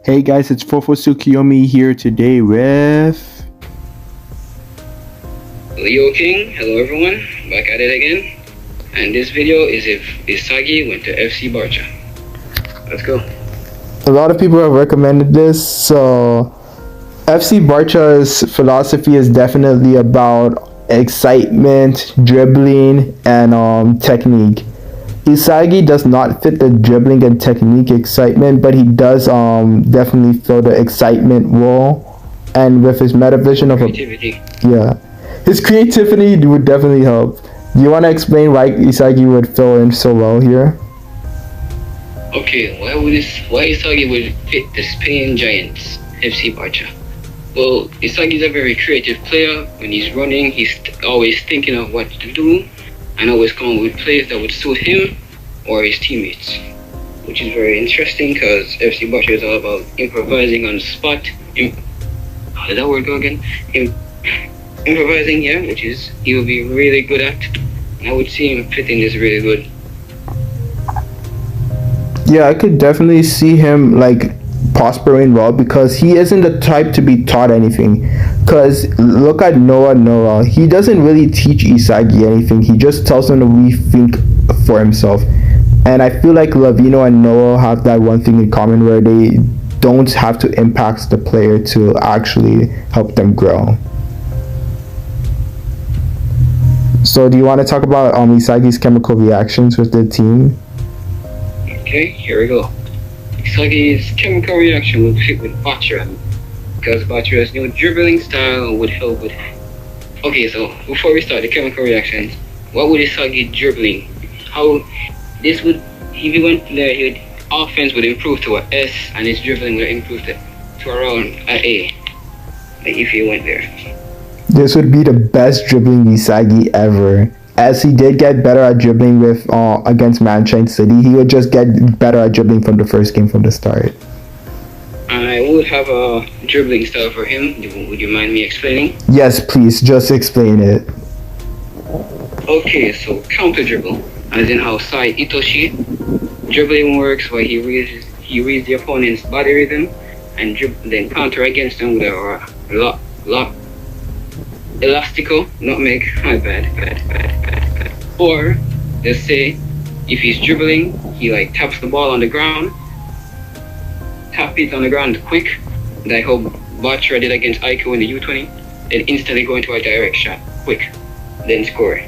Hey guys, it's Fofo Tsukiyomi here today with... Leo King. Hello everyone, back at it again. And this video is if Isagi went to FC Barcha. Let's go. A lot of people have recommended this, so FC Barcha's philosophy is definitely about excitement, dribbling, and technique. Isagi does not fit the dribbling and technique excitement, but he does definitely fill the excitement role. And with his meta vision of creativity. His creativity would definitely help. Do you want to explain why Isagi would fill in so well here? Okay, why Isagi would fit the Spain Giants, FC Barcha? Well, Isagi is a very creative player. When he's running, he's always thinking of what to do and always come up with plays that would suit him or his teammates, which is very interesting because FC Barcha is all about improvising on the spot. How did that word go again? Improvising, yeah, which is he will be really good at. And I would see him fitting this really good. Yeah, I could definitely see him prospering well because he isn't the type to be taught anything. Because look at Noah. He doesn't really teach Isagi anything. He just tells him to rethink for himself. And I feel like Lavino and Noah have that one thing in common where they don't have to impact the player to actually help them grow. So do you want to talk about Isagi's chemical reactions with the team? Okay, here we go. Isagi's chemical reaction would fit with Batra because Batra's new dribbling style would help with... Okay, so before we start the chemical reactions, what would Isagi dribbling? How this would... If he went there, his offense would improve to a S and his dribbling would improve to around an A. Like if he went there. This would be the best dribbling Isagi ever. As he did get better at dribbling with against Manshine City, he would just get better at dribbling from the first game from the start. And I would have a dribbling style for him. Would you mind me explaining? Yes, please. Just explain it. Okay, so counter dribble, as in how Sai Itoshi dribbling works, where he reads the opponent's body rhythm and then counter against them with a elastico, nutmeg, my bad. Or, let's say, if he's dribbling, he taps the ball on the ground, tap it on the ground quick, like how Batra did against Aiko in the U20, then instantly go into a direct shot, quick, then score.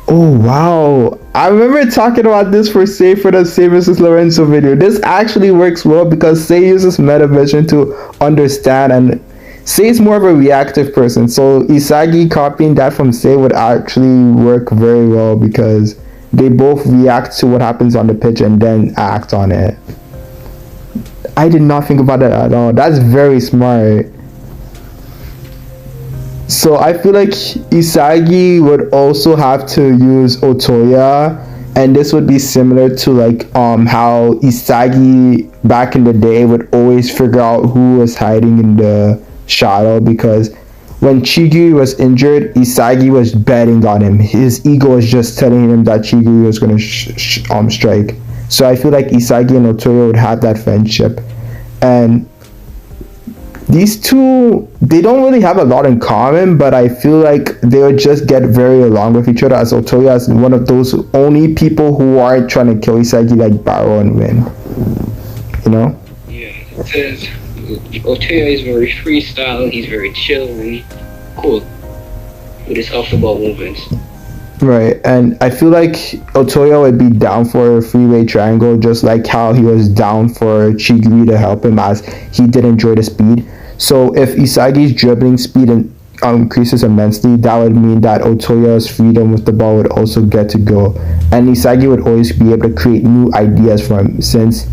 Oh wow, I remember talking about this for the Say vs Lorenzo video. This actually works well because Say uses meta vision to understand, and Say is more of a reactive person, so Isagi copying that from Say would actually work very well because they both react to what happens on the pitch and then act on it. I did not think about that at all. That's very smart. So I feel like Isagi would also have to use Otoya, and this would be similar to how Isagi back in the day would always figure out who was hiding in the shadow, because when Chigiri was injured, Isagi was betting on him. His ego was just telling him that Chigiri was going to strike. So I feel like Isagi and Otoya would have that friendship, and these two, they don't really have a lot in common, but I feel like they would just get very along with each other, as Otoya is one of those only people who aren't trying to kill Isagi like Barrow and win. You know? Yeah, it says Otoya is very freestyle, he's very chill and cool with his off the ball movements. Right, and I feel like Otoya would be down for a freeway triangle, just like how he was down for Chigiri to help him, as he did enjoy the speed. So if Isagi's dribbling speed increases immensely, that would mean that Otoya's freedom with the ball would also get to go, and Isagi would always be able to create new ideas for him, since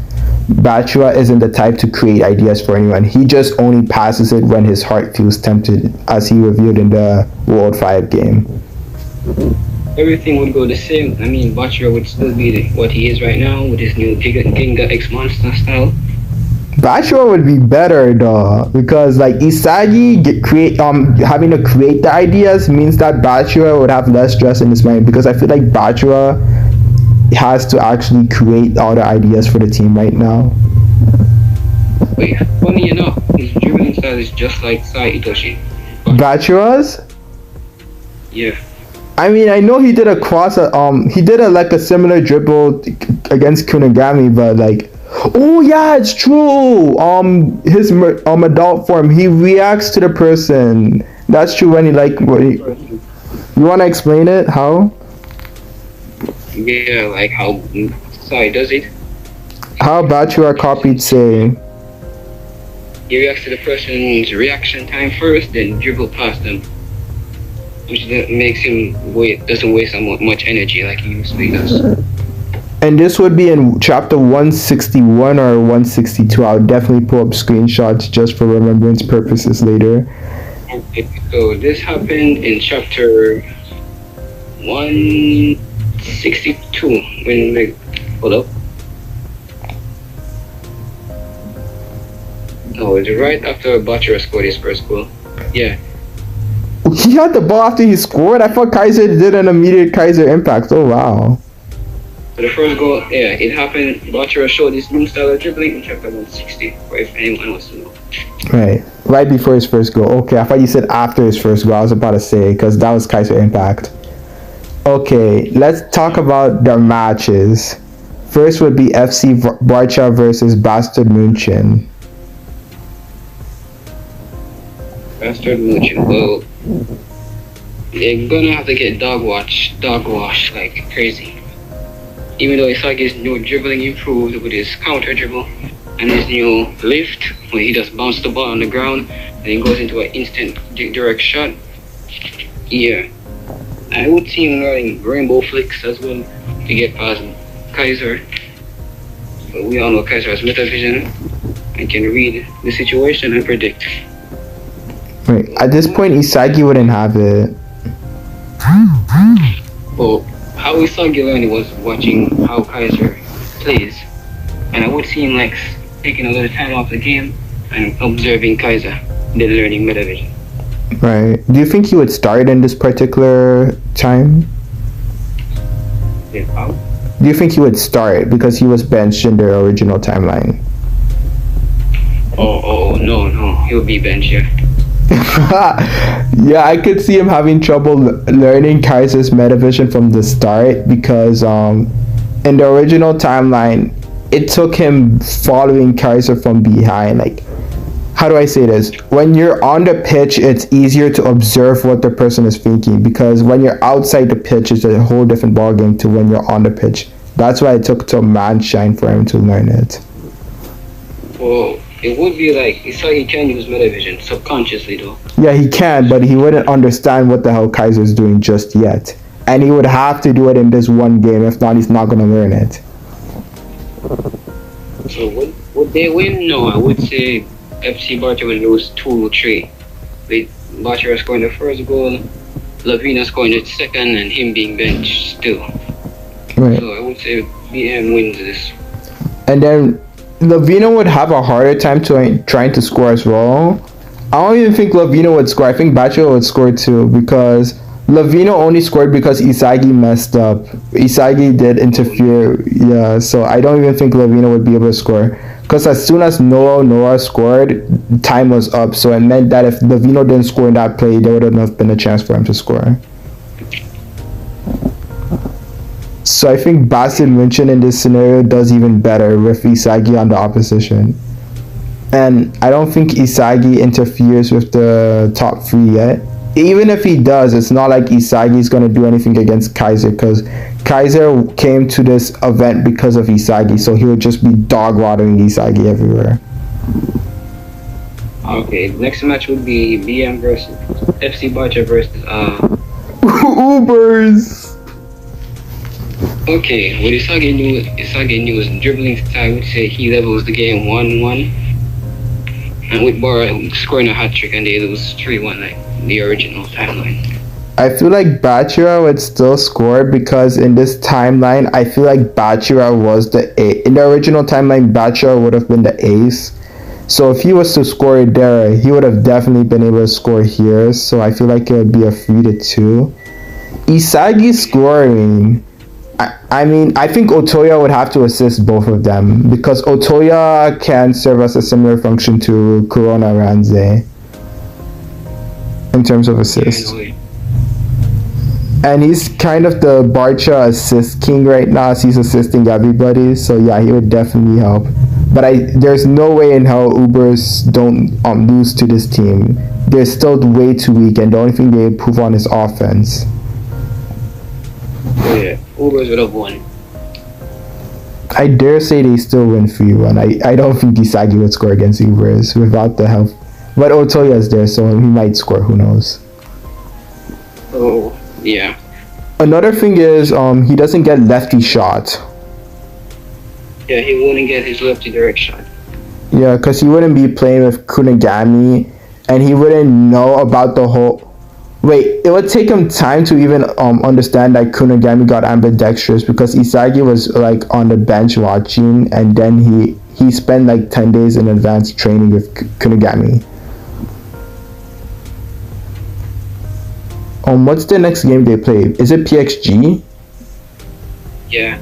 Bachua isn't the type to create ideas for anyone. He just only passes it when his heart feels tempted, as he revealed in the World 5 game. Everything would go the same. I mean, Bachua would still be what he is right now with his new Ginga X Monster style. Bachua would be better though, because Isagi having to create the ideas means that Bachua would have less stress in his mind, because I feel like Bachua has to actually create all the ideas for the team right now. Wait, funny enough, his dribbling style is just like Sai Itoshi. Bachira's? Yeah. I mean, I know he did a cross. He did a similar dribble against Kunigami, but like, oh yeah, it's true. His adult form, he reacts to the person. That's true. When you wanna explain it? How? Yeah, like how Sai does it. How Bachira copied Say? He reacts to the person's reaction time first, then dribble past them, which makes him doesn't waste much energy like he usually does. And this would be in chapter 161 or 162. I'll definitely pull up screenshots just for remembrance purposes later. Okay, so this happened in chapter 162 when like hold up. No, it's right after Bachira scored his first goal. Yeah. He had the ball after he scored? I thought Kaiser did an immediate Kaiser impact. Oh, wow. So the first goal, yeah, it happened. Bachira showed his new style of dribbling in chapter 160, or if anyone wants to know. Right before his first goal. Okay, I thought you said after his first goal. I was about to say, because that was Kaiser impact. Okay, let's talk about the matches. First would be FC Barcha versus Bastard Munchen. Bastard Munchen. Well, they're gonna have to get dog wash like crazy. Even though Isagi's new dribbling improved with his counter dribble and his new lift, where he just bounces the ball on the ground and then goes into an instant direct shot. Yeah, I would see him learning rainbow flicks as well to get past Kaiser. But we all know Kaiser has meta vision and can read the situation and predict. Right. At this point, Isagi wouldn't have it. Well, how Isagi learned was watching how Kaiser plays. And I would see him like taking a little time off the game and observing Kaiser, then learning meta vision. Right. Do you think he would start in this particular time? Yeah, how? Do you think he would start because he was benched in the original timeline? Oh, no, he would be benched, yeah. Yeah, I could see him having trouble learning Kaiser's metavision from the start because in the original timeline it took him following Kaiser from behind. Like, how do I say this? When you're on the pitch, it's easier to observe what the person is thinking, because when you're outside the pitch, it's a whole different ballgame to when you're on the pitch. That's why it took till Manshine for him to learn it. Well, it would be like Isagi can use metavision subconsciously though. Yeah, he can, but he wouldn't understand what the hell Kaiser's doing just yet. And he would have to do it in this one game, if not, he's not going to learn it. So would they win? No, I would say FC Barcha will lose 2-3. With Barcha scoring the first goal, Lavina scoring the second, and him being benched still. Right. So I would say BM wins this. And then Lavina would have a harder time trying to score as well. I don't even think Lavina would score. I think Bachira would score too, because Lavina only scored because Isagi messed up. Isagi did interfere. Yeah, so I don't even think Lavina would be able to score. Because as soon as Noah scored, time was up. So it meant that if Lavina didn't score in that play, there would have been a chance for him to score. So I think Bastard Munchen in this scenario does even better with Isagi on the opposition. And I don't think Isagi interferes with the top three yet. Even if he does, it's not like Isagi's going to do anything against Kaiser, because Kaiser came to this event because of Isagi, so he would just be dog-watering Isagi everywhere. Okay, next match would be BM versus FC Barcha versus Ubers! Okay, with Isagi News dribbling style, I would say he levels the game 1-1. And with Bora scoring a hat-trick and they lose 3-1 like the original timeline. I feel like Bachira would still score, because in this timeline, I feel like Bachira was the ace. In the original timeline, Bachira would have been the ace. So if he was to score there, he would have definitely been able to score here. So I feel like it would be a 3-2. Isagi scoring I mean, I think Otoya would have to assist both of them because Otoya can serve as a similar function to Corona Ranze in terms of assist. And he's kind of the Barcha assist king right now as he's assisting everybody. So yeah, he would definitely help. But there's no way in hell Ubers don't lose to this team. They're still way too weak, and the only thing they improve on is offense. Yeah, Ubers would have won. I dare say they still win 3-1. I don't think Isagi would score against Ubers without the help. But Otoya is there, so he might score, who knows. Oh, yeah. Another thing is he doesn't get lefty shot. Yeah, he wouldn't get his lefty direct shot. Yeah, because he wouldn't be playing with Kunigami, and he wouldn't know about the whole... Wait, it would take him time to even understand that Kunigami got ambidextrous because Isagi was like on the bench watching, and then he spent like 10 days in advance training with Kunigami. What's the next game they play? Is it PXG? Yeah.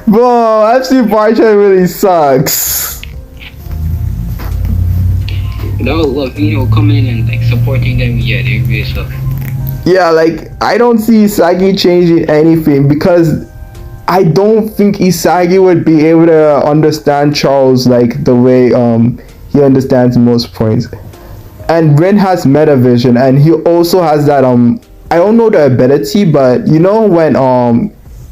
Bro, FC Barcha really sucks. Without love, coming in and like supporting them, yeah, they really suck. Yeah, like I don't see Isagi changing anything because I don't think Isagi would be able to understand Charles like the way he understands most points. And Rin has meta vision, and he also has that I don't know the ability, but you know when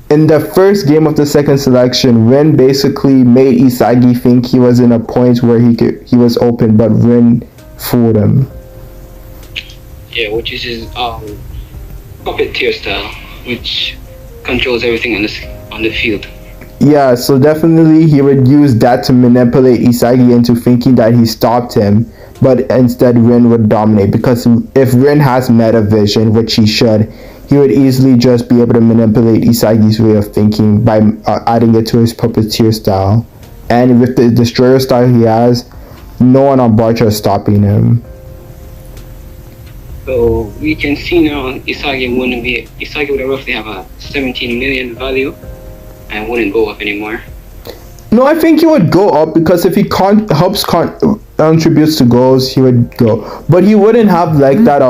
in the first game of the second selection, Rin basically made Isagi think he was in a point where he was open, but Rin fooled him. Yeah, which is his puppeteer style, which controls everything on the field. Yeah, so definitely he would use that to manipulate Isagi into thinking that he stopped him, but instead Rin would dominate, because if Rin has meta vision, which he should, he would easily just be able to manipulate Isagi's way of thinking by adding it to his puppeteer style. And with the destroyer style he has, no one on Barcha is stopping him. So we can see now Isagi would roughly have a 17 million value and wouldn't go up anymore. No, I think he would go up because if he contributes to goals, he would go. But he wouldn't have like that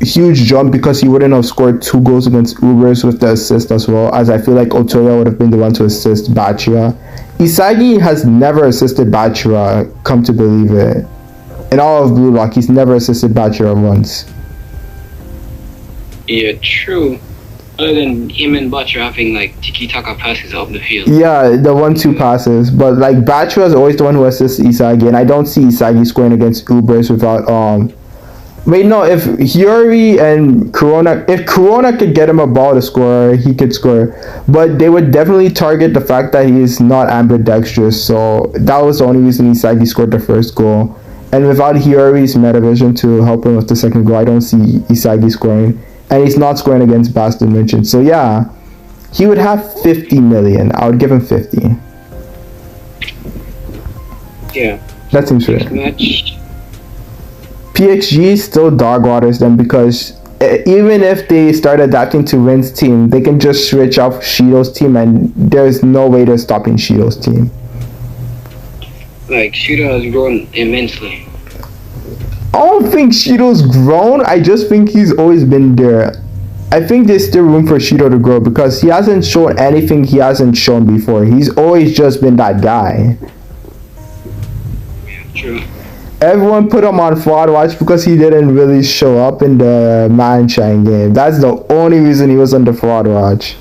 huge jump because he wouldn't have scored 2 goals against Ubers with the assist as well, as I feel like Otoya would have been the one to assist Bachira. Isagi has never assisted Bachira, come to believe it. In all of Bluelock, he's never assisted Bachira once. Yeah, true. Other than him and Bachira having like tiki-taka passes off the field. Yeah, the 1-2 passes. But like Bachira is always the one who assists Isagi, and I don't see Isagi scoring against Ubers without Wait, no, if Hiyori and Corona... If Corona could get him a ball to score, he could score. But they would definitely target the fact that he's not ambidextrous. So that was the only reason Isagi scored the first goal. And without Hiyori's metavision to help him with the second goal, I don't see Isagi scoring. And he's not scoring against Bastard Munchen. So yeah, he would have 50 million. I would give him 50. Yeah. That seems fair. Match. PXG still dog waters them because even if they start adapting to Rin's team, they can just switch off Shido's team, and there's no way they're stopping Shido's team. Like, Shido has grown immensely. I don't think Shido's grown. I just think he's always been there. I think there's still room for Shido to grow because he hasn't shown anything he hasn't shown before. He's always just been that guy. Yeah, true. Everyone put him on fraud watch because he didn't really show up in the Manshine game. That's the only reason he was on the fraud watch.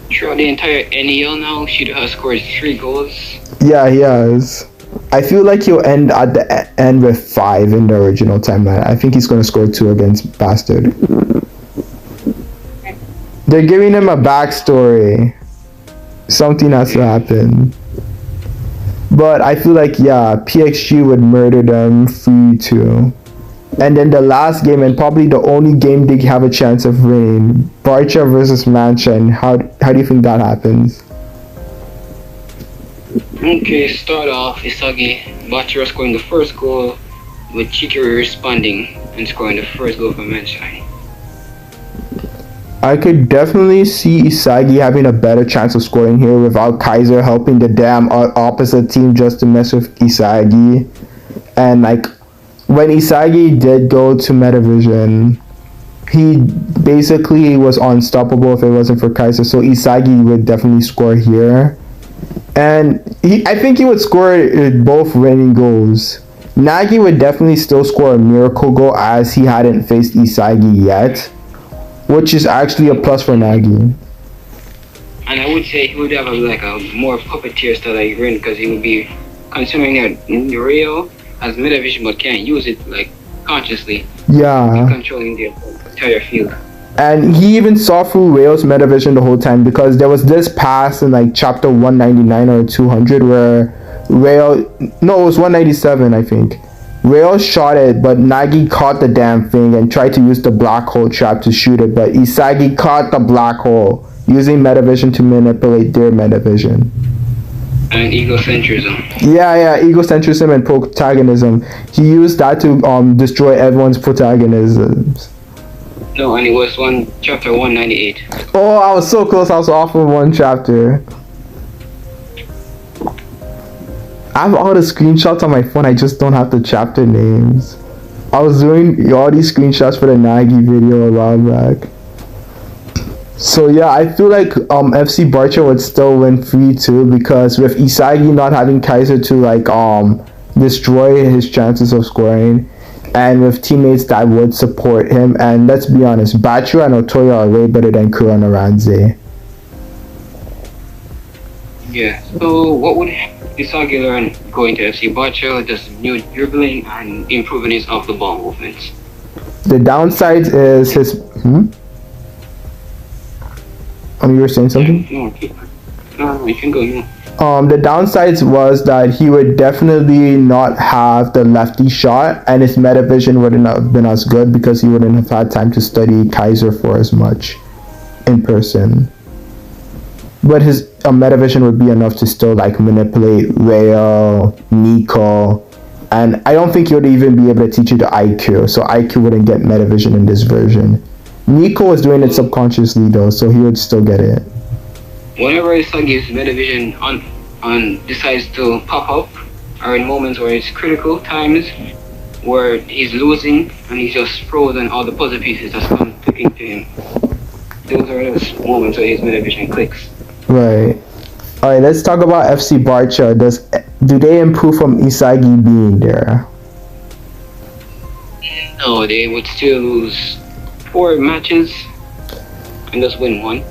Throughout the entire NEL now, Shido has scored 3 goals. Yeah, he has. I feel like he'll end at the end with 5 in the original timeline. I think he's going to score 2 against Bastard. They're giving him a backstory. Something has to happen. But I feel like, yeah, PXG would murder them 3-2. And then the last game, and probably the only game they have a chance of winning, Barcha versus Manshine. How do you think that happens? Okay, start off Isagi, Bachira scoring the first goal, with Chikiri responding and scoring the first goal for Manshine. I could definitely see Isagi having a better chance of scoring here without Kaiser helping the damn opposite team just to mess with Isagi. And like when Isagi did go to Metavision, he basically was unstoppable if it wasn't for Kaiser. So Isagi would definitely score here. And I think he would score both winning goals. Nagi would definitely still score a miracle goal as he hadn't faced Isagi yet, which is actually a plus for Nagi. And I would say he would have a more puppeteer style like Rin, because he would be considering that Rio has Metavision but can't use it like consciously. Yeah. Controlling the entire field. And he even saw through Rail's Metavision the whole time, because there was this pass in like chapter 199 or 200 where it was 197 I think. Rail shot it, but Nagi caught the damn thing and tried to use the black hole trap to shoot it, but Isagi caught the black hole using Metavision to manipulate their Metavision. And egocentrism. Yeah, egocentrism and protagonism. He used that to destroy everyone's protagonisms. No, and it was chapter 198. Oh, I was so close. I was off of one chapter. I have all the screenshots on my phone. I just don't have the chapter names. I was doing all these screenshots for the Nagi video a while back. So yeah, I feel like FC Barcha would still win 3-2 because with Isagi not having Kaiser to destroy his chances of scoring, and with teammates that would support him, and let's be honest, Bachu and Otoya are way better than Kuro and Aranze. Yeah, so what would Isagi learn going to FC Barcha? Just new dribbling and improving his off the ball movements. The downside is his you were saying something? No, you can go. The downsides was that he would definitely not have the lefty shot, and his Metavision wouldn't have been as good because he wouldn't have had time to study Kaiser for as much in person. But his Metavision would be enough to still manipulate Rayo, Nico, and I don't think he would even be able to teach you the IQ, so IQ wouldn't get Metavision in this version. Nico was doing it subconsciously though, so he would still get it. Whenever Isagi's Metavision on decides to pop up, or in moments where it's critical times, where he's losing and he's just frozen, all the puzzle pieces just come clicking to him. Those are those moments where his Metavision clicks. Right. Alright, let's talk about FC Barcha. Do they improve from Isagi being there? No, they would still lose 4 matches and just win 1.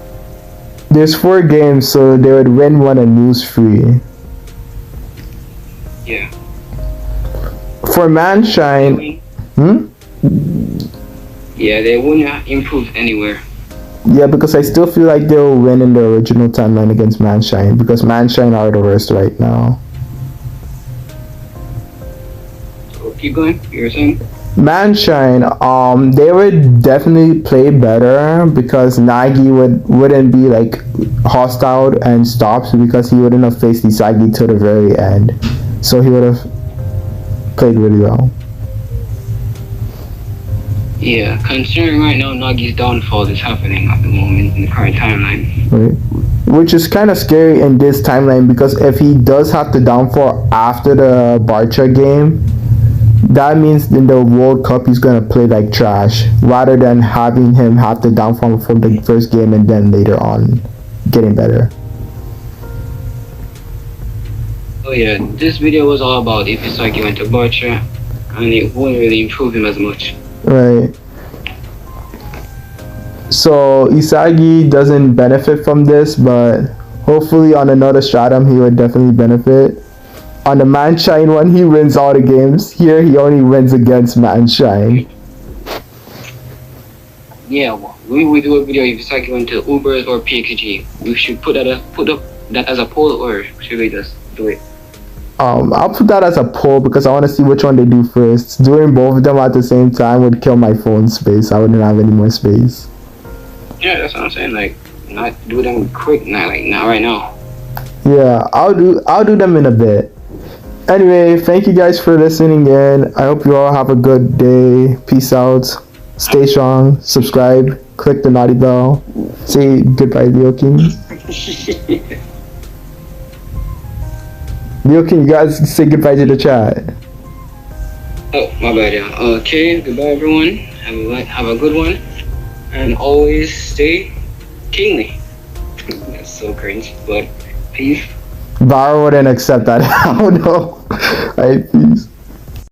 There's 4 games, so they would win 1 and lose 3. Yeah. For Manshine, Yeah, they wouldn't improve anywhere. Yeah, because I still feel like they'll win in the original timeline against Manshine, because Manshine are the worst right now. So keep going, you were saying? Manshine, they would definitely play better because Nagi wouldn't be hostile and stops because he wouldn't have faced Isagi till the very end. So he would have played really well. Yeah, considering right now Nagi's downfall is happening at the moment in the current timeline. Right. Which is kind of scary in this timeline because if he does have the downfall after the Barcha game, that means in the World Cup he's gonna play like trash rather than having him have the downfall from the first game and then later on getting better. Oh yeah, this video was all about if Isagi went to Barcha and it wouldn't really improve him as much. Right. So Isagi doesn't benefit from this, but hopefully on another stratum he would definitely benefit. On the Manshine one, he wins all the games. Here, he only wins against Manshine. Yeah, well, we will do a video if Isagi went to Ubers or PXG. We should put up that as a poll, or should we just do it? I'll put that as a poll because I want to see which one they do first. Doing both of them at the same time would kill my phone space. I wouldn't have any more space. Yeah, that's what I'm saying. Not do them quick, not right now. Yeah, I'll do them in a bit. Anyway, thank you guys for listening in. I hope you all have a good day. Peace out. Stay strong. Subscribe. click the naughty bell. Say goodbye, Leo King. Leo King, you guys say goodbye to the chat. Oh, my bad, yeah. Okay, goodbye, everyone. Have a good one. And always stay kingly. That's so cringe, but peace. Bar wouldn't accept that. Oh no. Alright, peace.